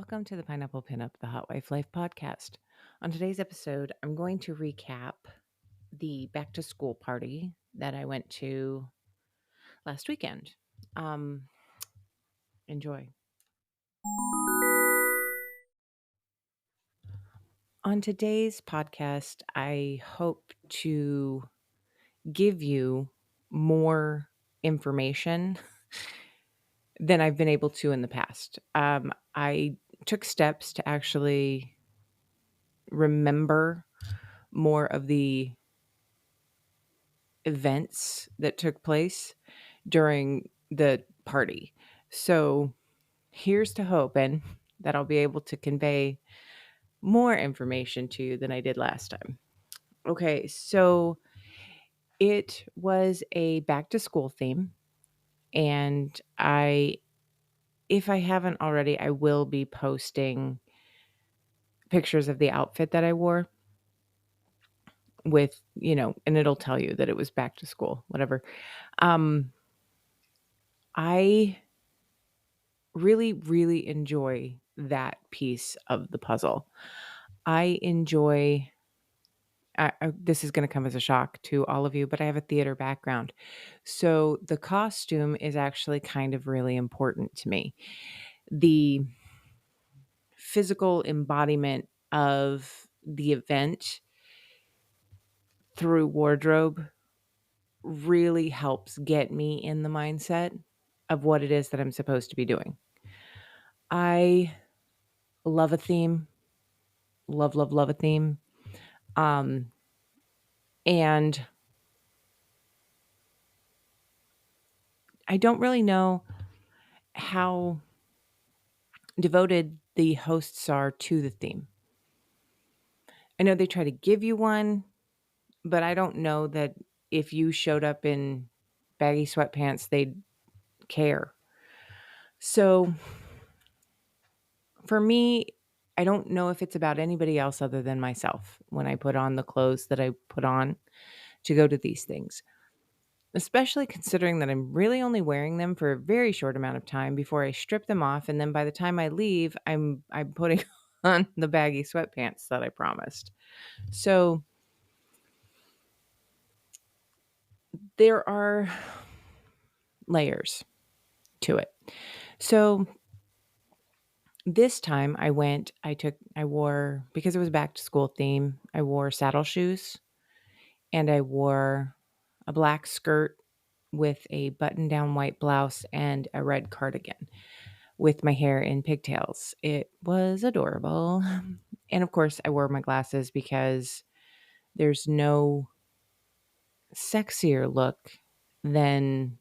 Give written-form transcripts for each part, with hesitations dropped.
Welcome to the Pineapple Pinup, the Hot Wife Life podcast. On today's episode, I'm going to recap the back to school party that I went to last weekend. Um, enjoy. On today's podcast, I hope to give you more information than I've been able to in the past. I took steps to actually remember more of the events that took place during the party. So here's to hoping that I'll be able to convey more information to you than I did last time. Okay, so it was a back to school theme, and if I haven't already, I will be posting pictures of the outfit that I wore with, and it'll tell you that it was back to school, whatever. Um, I really, really enjoy that piece of the puzzle. I enjoy, this is going to come as a shock to all of you, but I have a theater background. So the costume is actually kind of really important to me. The physical embodiment of the event through wardrobe really helps get me in the mindset of what it is that I'm supposed to be doing. I love a theme, love, love, love a theme. Um, and I don't really know how devoted the hosts are to the theme. I know they try to give you one, but I don't know that if you showed up in baggy sweatpants, they'd care. So for me, I don't know if it's about anybody else other than myself when I put on the clothes that I put on to go to these things. Especially considering that I'm really only wearing them for a very short amount of time before I strip them off, and then by the time I leave, I'm putting on the baggy sweatpants that I promised. So there are layers to it. So this time I wore, because it was back to school theme, I wore saddle shoes and I wore a black skirt with a button down white blouse and a red cardigan with my hair in pigtails. It was adorable. And of course, I wore my glasses because there's no sexier look than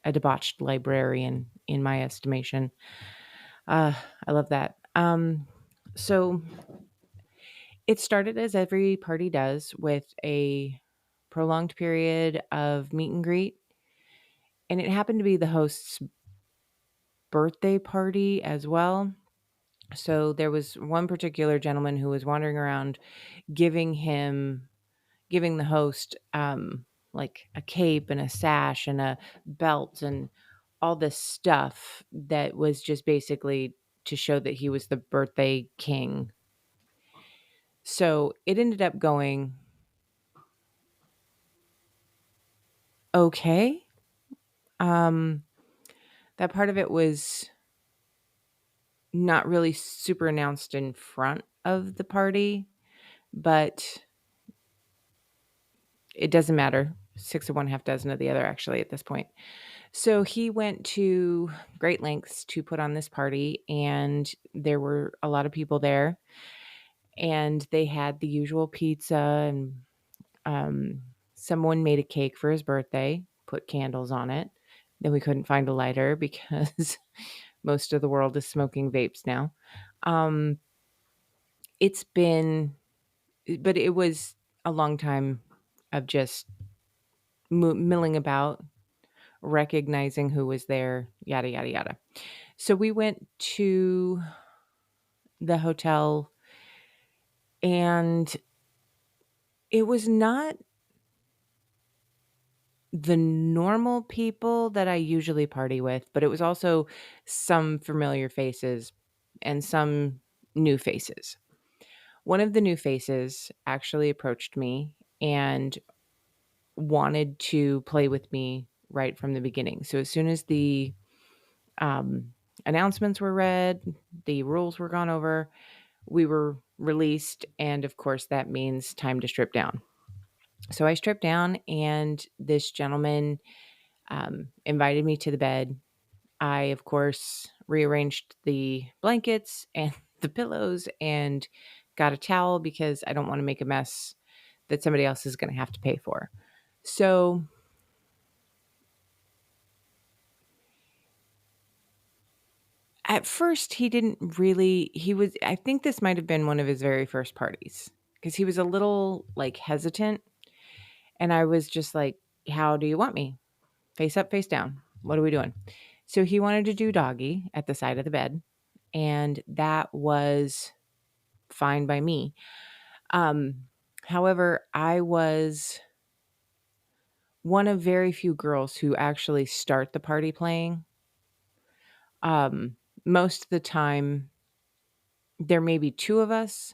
a debauched librarian, in my estimation. I love that. So it started as every party does with a prolonged period of meet and greet. And it happened to be the host's birthday party as well. So there was one particular gentleman who was wandering around giving the host like a cape and a sash and a belt and all this stuff that was just basically to show that he was the birthday king. So it ended up going okay. Um that part of it was not really super announced in front of the party, but it doesn't matter. Six of one, half dozen of the other, actually, at this point. So he went to great lengths to put on this party, and there were a lot of people there. And they had the usual pizza, and someone made a cake for his birthday, put candles on it. Then we couldn't find a lighter because most of the world is smoking vapes now. Um, it's been, but it was a long time of just milling about, recognizing who was there, yada, yada, yada. So we went to the hotel, and it was not the normal people that I usually party with, but it was also some familiar faces and some new faces. One of the new faces actually approached me and wanted to play with me right from the beginning. So as soon as the um, announcements were read, the rules were gone over, we were released. And of course, that means time to strip down. So I stripped down, and this gentleman invited me to the bed. I, of course, rearranged the blankets and the pillows and got a towel because I don't want to make a mess that somebody else is going to have to pay for. So at first, I think this might have been one of his very first parties because he was a little like hesitant. And I was just like, how do you want me? Face up, face down. What are we doing? So he wanted to do doggy at the side of the bed. And that was fine by me. Um, However, I was one of very few girls who actually start the party playing. Um, Most of the time, there may be two of us,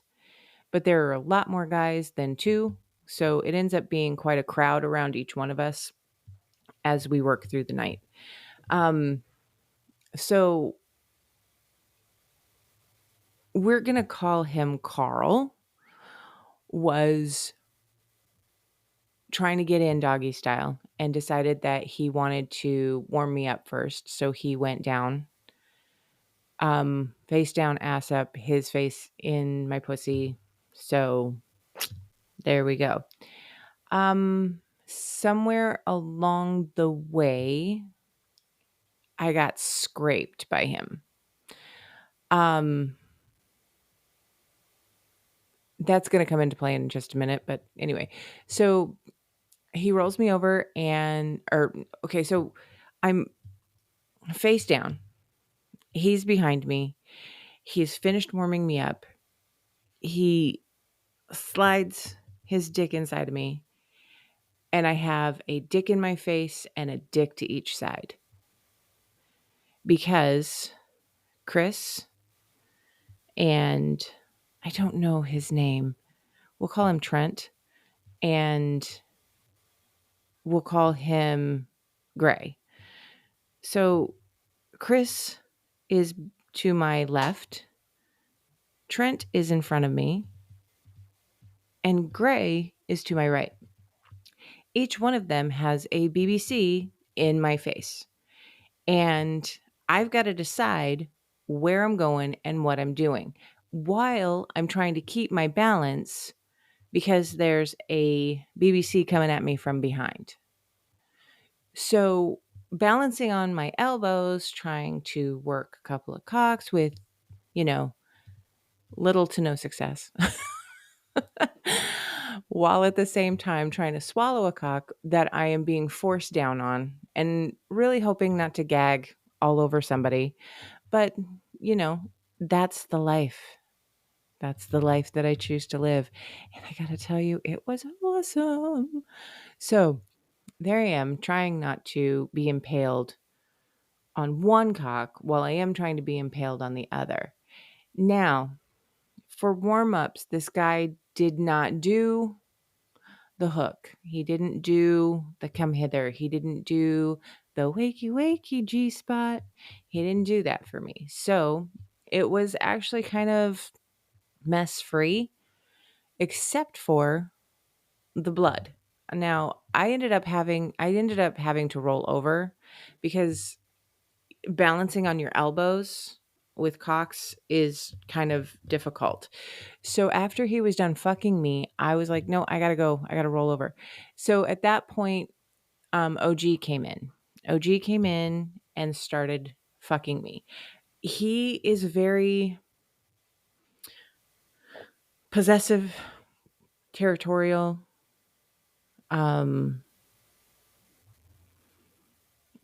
but there are a lot more guys than two. So it ends up being quite a crowd around each one of us as we work through the night. Um, so we're going to call him Carl, was trying to get in doggy style and decided that he wanted to warm me up first. So he went down, face down, ass up, his face in my pussy. So there we go. Somewhere along the way, I got scraped by him. Um, that's going to come into play in just a minute. But anyway, so he rolls me over okay, so I'm face down. He's behind me. He's finished warming me up. He slides his dick inside of me, and I have a dick in my face and a dick to each side because Chris and I don't know his name. We'll call him Trent, and we'll call him Gray. So Chris is to my left, Trent is in front of me, and Gray is to my right. Each one of them has a BBC in my face. And I've got to decide where I'm going and what I'm doing while I'm trying to keep my balance because there's a BBC coming at me from behind. So, balancing on my elbows, trying to work a couple of cocks with, you know, little to no success. While at the same time trying to swallow a cock that I am being forced down on and really hoping not to gag all over somebody. But, you know, that's the life. That's the life that I choose to live. And I got to tell you, it was awesome. So there I am trying not to be impaled on one cock while I am trying to be impaled on the other. Now, for warm ups, this guy did not do the hook. He didn't do the come hither. He didn't do the wakey wakey G spot. He didn't do that for me. So it was actually kind of mess free, except for the blood. Now I ended up having to roll over because balancing on your elbows with cocks is kind of difficult. So after he was done fucking me, I was like, no, I gotta go. I gotta roll over. So at that point, OG came in. OG came in and started fucking me. He is very possessive, territorial, um,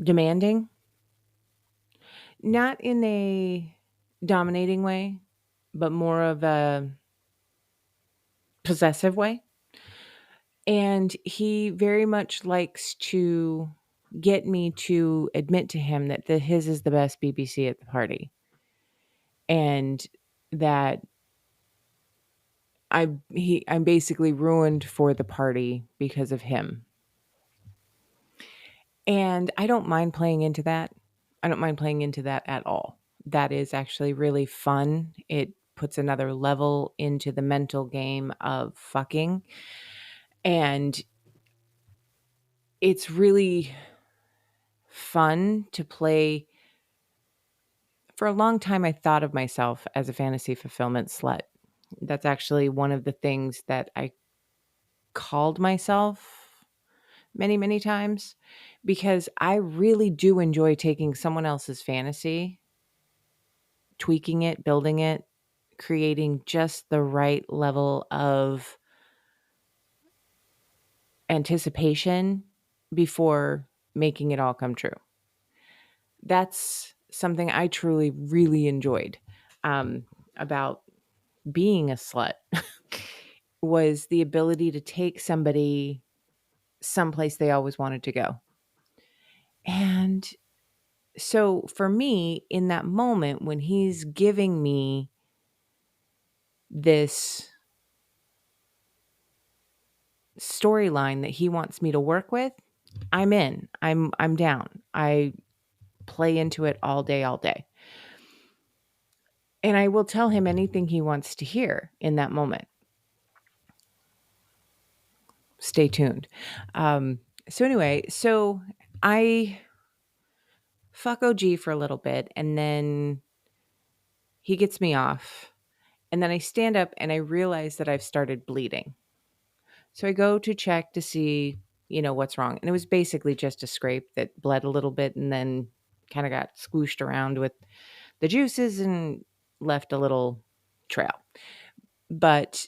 demanding, not in a dominating way, but more of a possessive way. And he very much likes to get me to admit to him that his is the best BBC at the party. and that I'm basically ruined for the party because of him. And I don't mind playing into that. I don't mind playing into that at all. That is actually really fun. It puts another level into the mental game of fucking. And it's really fun to play. For a long time, I thought of myself as a fantasy fulfillment slut. That's actually one of the things that I called myself many, many times because I really do enjoy taking someone else's fantasy, tweaking it, building it, creating just the right level of anticipation before making it all come true. That's something I truly, really enjoyed about being a slut was the ability to take somebody someplace they always wanted to go. And so for me, in that moment, when he's giving me this storyline that he wants me to work with, I'm in. I'm down. I play into it all day, all day. And I will tell him anything he wants to hear in that moment. Stay tuned. So anyway, so I fuck OG for a little bit, and then he gets me off. And then I stand up and I realize that I've started bleeding. So I go to check to see, what's wrong. And it was basically just a scrape that bled a little bit and then kind of got squooshed around with the juices and left a little trail. But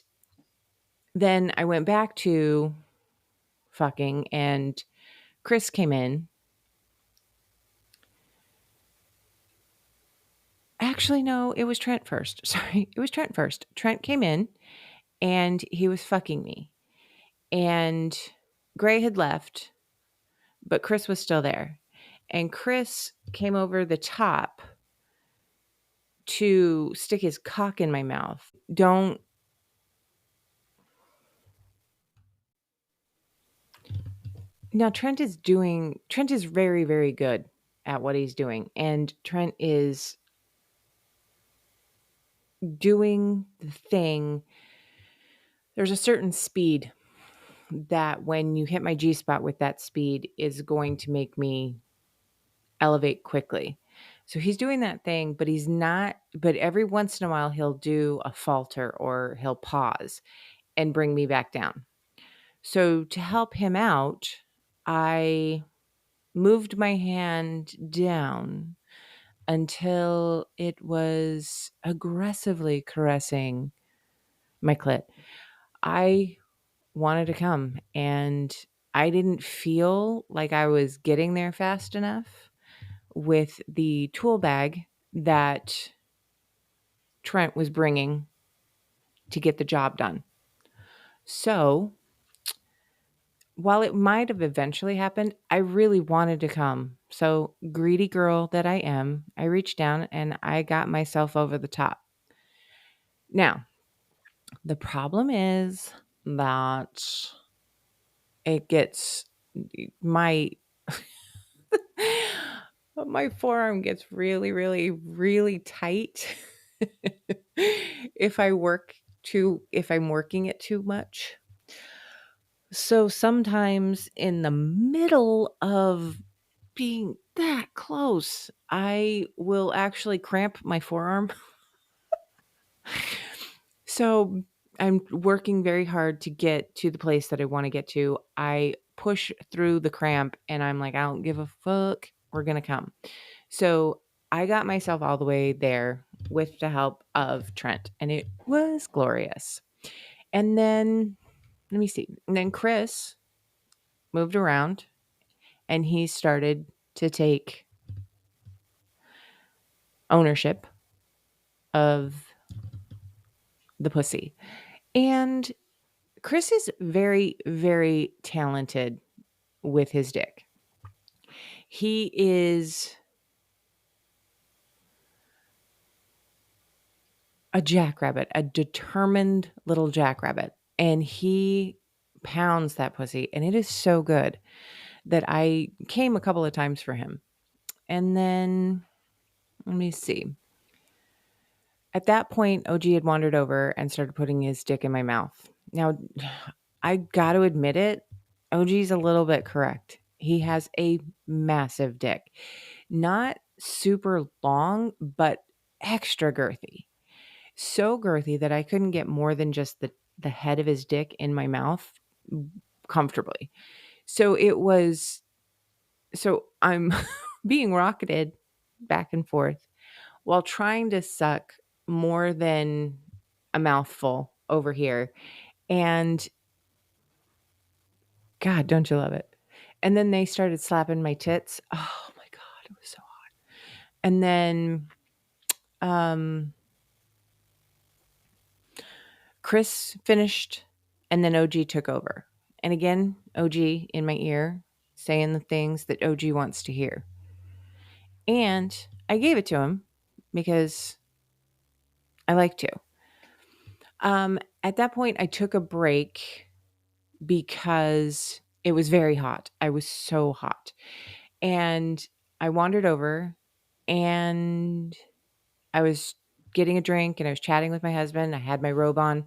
then I went back to fucking and Chris came in. Actually, no, it was Trent first. Sorry, it was Trent first. Trent came in and he was fucking me. And Gray had left, but Chris was still there. And Chris came over the top to stick his cock in my mouth. Don't. Now, Trent is very, very good at what he's doing. And Trent is doing the thing. There's a certain speed that when you hit my G spot with that speed is going to make me elevate quickly. So he's doing that thing, but but every once in a while he'll do a falter or he'll pause and bring me back down. So to help him out, I moved my hand down until it was aggressively caressing my clit. I wanted to come and I didn't feel like I was getting there fast enough with the tool bag that Trent was bringing to get the job done. So, while it might have eventually happened, I really wanted to come. So, greedy girl that I am, I reached down and I got myself over the top. Now, the problem is that it gets my my forearm gets really, really, really tight if I'm working it too much. So sometimes in the middle of being that close, I will actually cramp my forearm. So I'm working very hard to get to the place that I want to get to. I push through the cramp and I'm like, I don't give a fuck. We're going to come. So I got myself all the way there with the help of Trent, and it was glorious. And then, let me see. And then Chris moved around and he started to take ownership of the pussy. And Chris is very, very talented with his dick. He is a jackrabbit, a determined little jackrabbit, and he pounds that pussy, and it is so good that I came a couple of times for him. And then let me see. At that point, OG had wandered over and started putting his dick in my mouth. Now, I got to admit it, OG's a little bit correct. He has a massive dick. Not super long, but extra girthy. So girthy that I couldn't get more than just the head of his dick in my mouth comfortably. So I'm being rocketed back and forth while trying to suck more than a mouthful over here. And God, don't you love it? And then they started slapping my tits. Oh my God, it was so hot. And then um, Chris finished, and then OG took over. And again, OG in my ear saying the things that OG wants to hear. And I gave it to him because I like to. At that point, I took a break because it was very hot. I was so hot. And I wandered over and I was getting a drink and I was chatting with my husband. I had my robe on,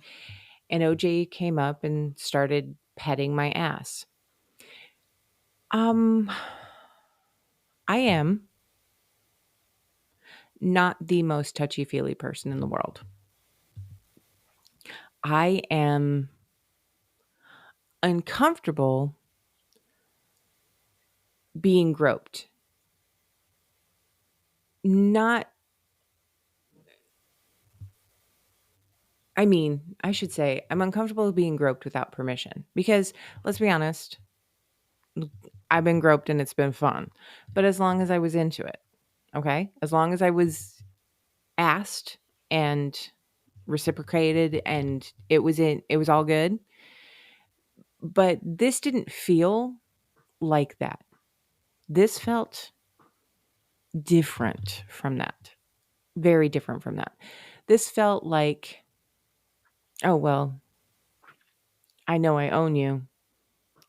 and OJ came up and started petting my ass. Um, I am not the most touchy-feely person in the world. I am uncomfortable being groped. Not I mean, I should say I'm uncomfortable being groped without permission because let's be honest, I've been groped and it's been fun. But as long as I was into it, okay? As long as I was asked and reciprocated and it was all good. But this didn't feel like that. This felt different from that. Very different from that. This felt like, oh well, I know I own you,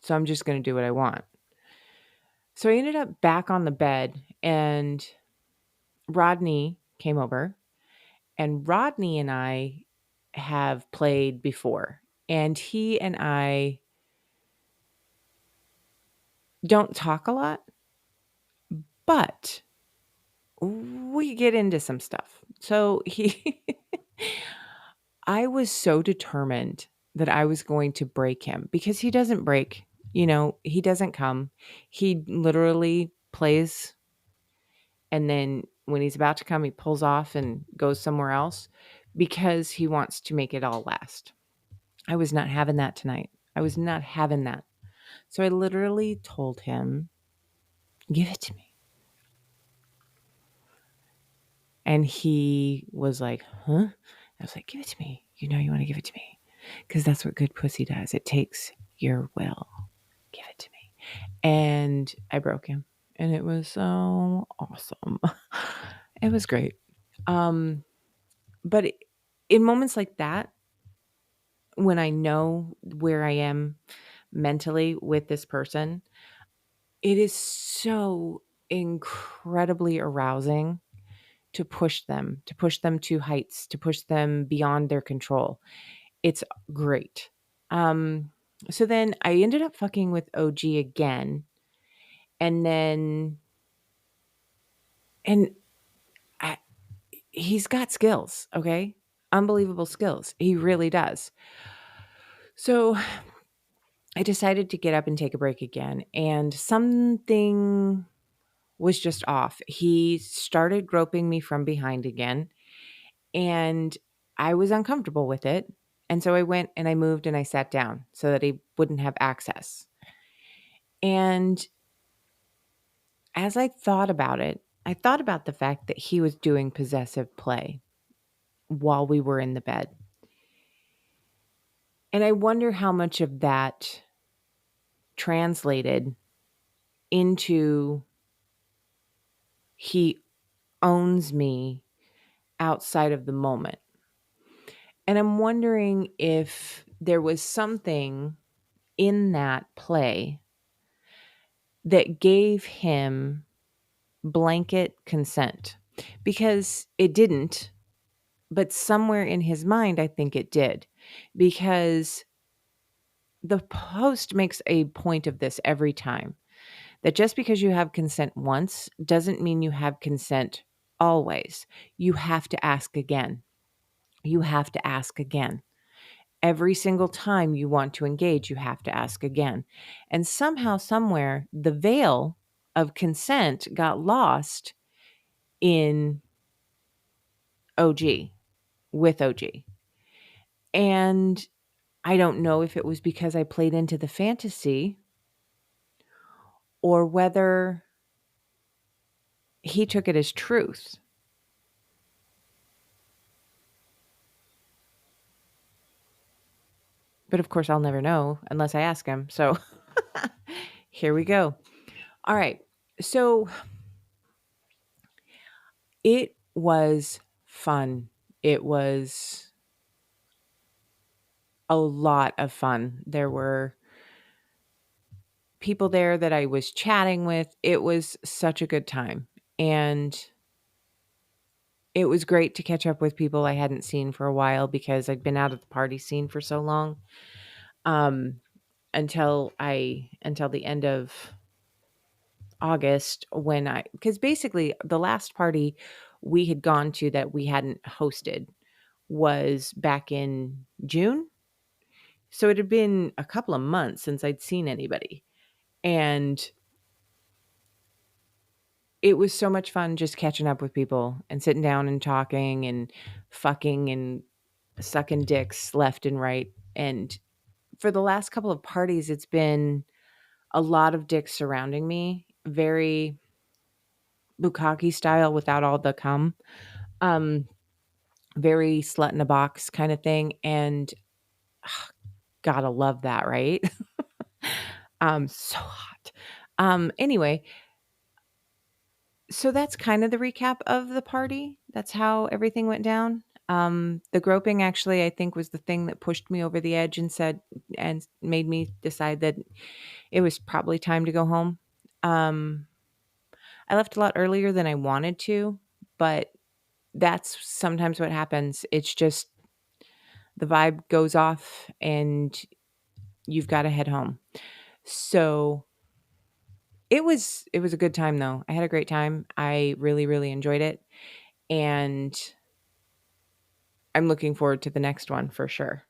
so I'm just going to do what I want. So I ended up back on the bed and Rodney came over, and Rodney and I have played before, and he and I don't talk a lot, but we get into some stuff. So I was so determined that I was going to break him because he doesn't break, he doesn't come. He literally plays, and then when he's about to come, he pulls off and goes somewhere else because he wants to make it all last. I was not having that tonight. I was not having that. So I literally told him, "Give it to me." And he was like, "Huh?" I was like, "Give it to me. You know you want to give it to me. Because that's what good pussy does. It takes your will. Give it to me." And I broke him. And it was so awesome. It was great. But in moments like that, when I know where I am mentally with this person, it is so incredibly arousing to push them to heights, to push them beyond their control. It's great. Um, so then I ended up fucking with OG again. And then, and I, he's got skills, okay? Unbelievable skills. He really does. So I decided to get up and take a break again, and something was just off. He started groping me from behind again, and I was uncomfortable with it. And so I went and I moved and I sat down so that he wouldn't have access. And as I thought about it, I thought about the fact that he was doing possessive play while we were in the bed. And I wonder how much of that translated into he owns me outside of the moment. And I'm wondering if there was something in that play that gave him blanket consent, because it didn't, but somewhere in his mind, I think it did, because the host makes a point of this every time, that just because you have consent once doesn't mean you have consent always. You have to ask again. You have to ask again. Every single time you want to engage, you have to ask again. And somehow, somewhere, the veil of consent got lost in OG, with OG. And I don't know if it was because I played into the fantasy or whether he took it as truth. But of course, I'll never know unless I ask him. So here we go. All right. So it was fun. It was a lot of fun. There were people there that I was chatting with. It was such a good time. And it was great to catch up with people I hadn't seen for a while because I'd been out of the party scene for so long. Um, until the end of August, when because basically the last party we had gone to that we hadn't hosted was back in June. So it had been a couple of months since I'd seen anybody. And it was so much fun just catching up with people and sitting down and talking and fucking and sucking dicks left and right. And for the last couple of parties, it's been a lot of dicks surrounding me, very bukkake style without all the cum. Um, Very slut in a box kind of thing. And gotta love that, right? So hot. Anyway, so that's kind of the recap of the party. That's how everything went down. The groping actually, I think, was the thing that pushed me over the edge and made me decide that it was probably time to go home. Um, I left a lot earlier than I wanted to, but that's sometimes what happens. It's just the vibe goes off and you've got to head home. So it was a good time though. I had a great time. I really, really enjoyed it. And I'm looking forward to the next one for sure.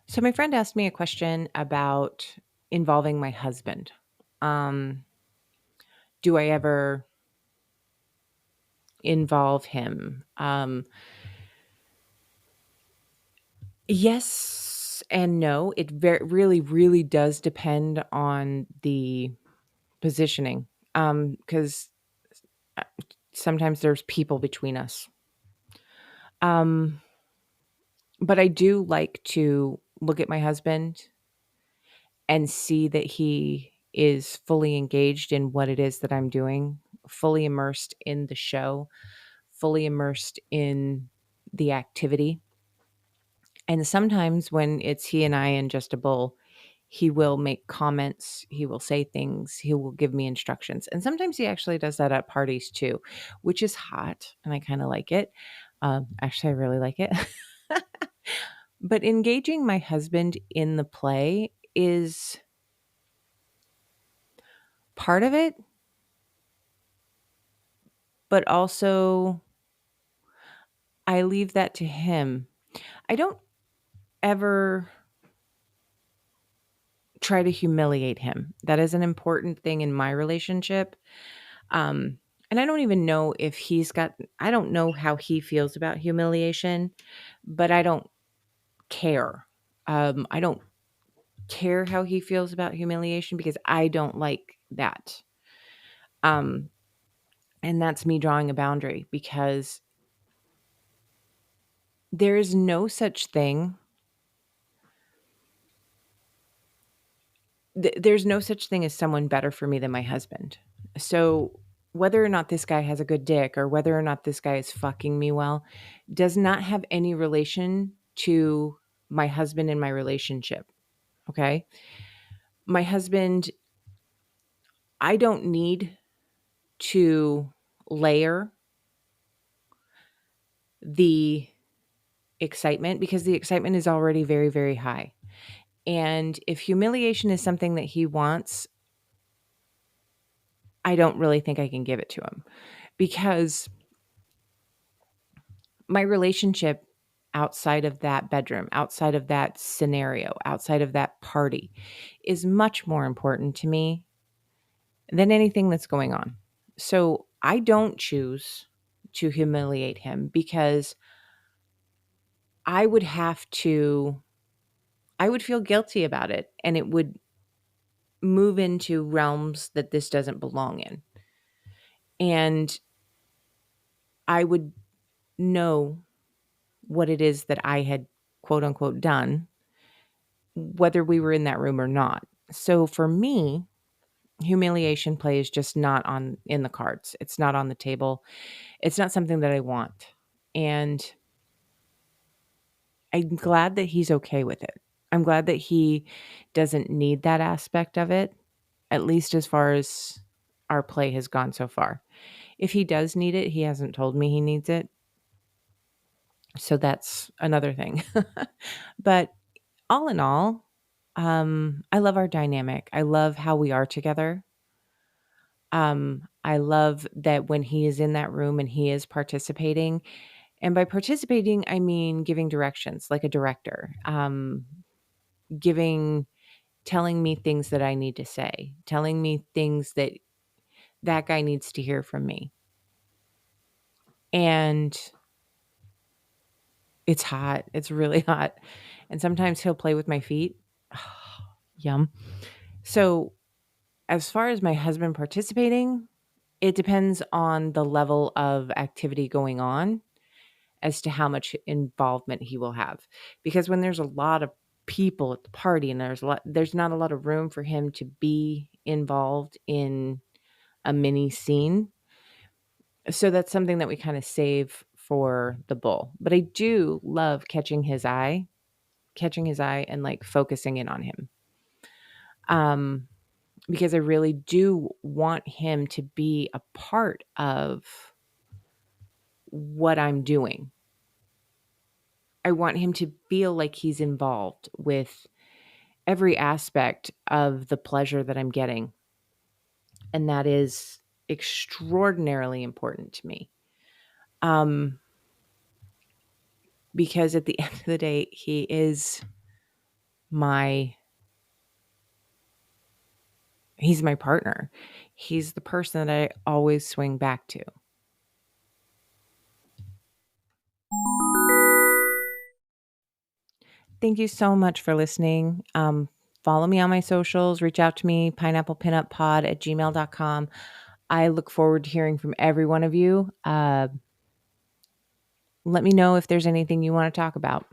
So my friend asked me a question about involving my husband. Um, do I ever involve him? Yes and no. It really, really does depend on the positioning. Because sometimes there's people between us. Um, but I do like to look at my husband and see that he is fully engaged in what it is that I'm doing, fully immersed in the show, fully immersed in the activity. And sometimes when it's he and I and just a bull, he will make comments, he will say things, he will give me instructions. And sometimes he actually does that at parties too, which is hot and I kind of like it. Actually, I really like it. But engaging my husband in the play is part of it, but also I leave that to him. I don't ever try to humiliate him. That is an important thing in my relationship. And I don't even know if I don't know how he feels about humiliation, but I don't care. I don't care how he feels about humiliation because I don't like that. Um, and that's me drawing a boundary because there is no such thing. There's no such thing as someone better for me than my husband. So whether or not this guy has a good dick or whether or not this guy is fucking me well does not have any relation to my husband and my relationship. Okay. My husband, I don't need to layer the excitement because the excitement is already very, very high. And if humiliation is something that he wants, I don't really think I can give it to him because my relationship outside of that bedroom, outside of that scenario, outside of that party is much more important to me than anything that's going on. So I don't choose to humiliate him because I would have to, I would feel guilty about it and it would move into realms that this doesn't belong in. And I would know what it is that I had quote unquote done, whether we were in that room or not. So for me, humiliation play is just not on in the cards. It's not on the table. It's not something that I want. And I'm glad that he's okay with it. I'm glad that he doesn't need that aspect of it, at least as far as our play has gone so far. If he does need it, he hasn't told me he needs it. So that's another thing. But all in all, I love our dynamic. I love how we are together. I love that when he is in that room and he is participating, and by participating, I mean giving directions like a director, giving, telling me things that I need to say, telling me things that that guy needs to hear from me. And it's hot. It's really hot. And sometimes he'll play with my feet. Yum. So, as far as my husband participating, it depends on the level of activity going on as to how much involvement he will have. Because when there's a lot of people at the party and there's not a lot of room for him to be involved in a mini scene. So that's something that we kind of save for the bull. But I do love catching his eye and like focusing in on him. Because I really do want him to be a part of what I'm doing. I want him to feel like he's involved with every aspect of the pleasure that I'm getting. And that is extraordinarily important to me. Um, because at the end of the day, my he's my partner. He's the person that I always swing back to. Thank you so much for listening. Follow me on my socials, reach out to me, pineapplepinupod@gmail.com. I look forward to hearing from every one of you. Let me know if there's anything you want to talk about.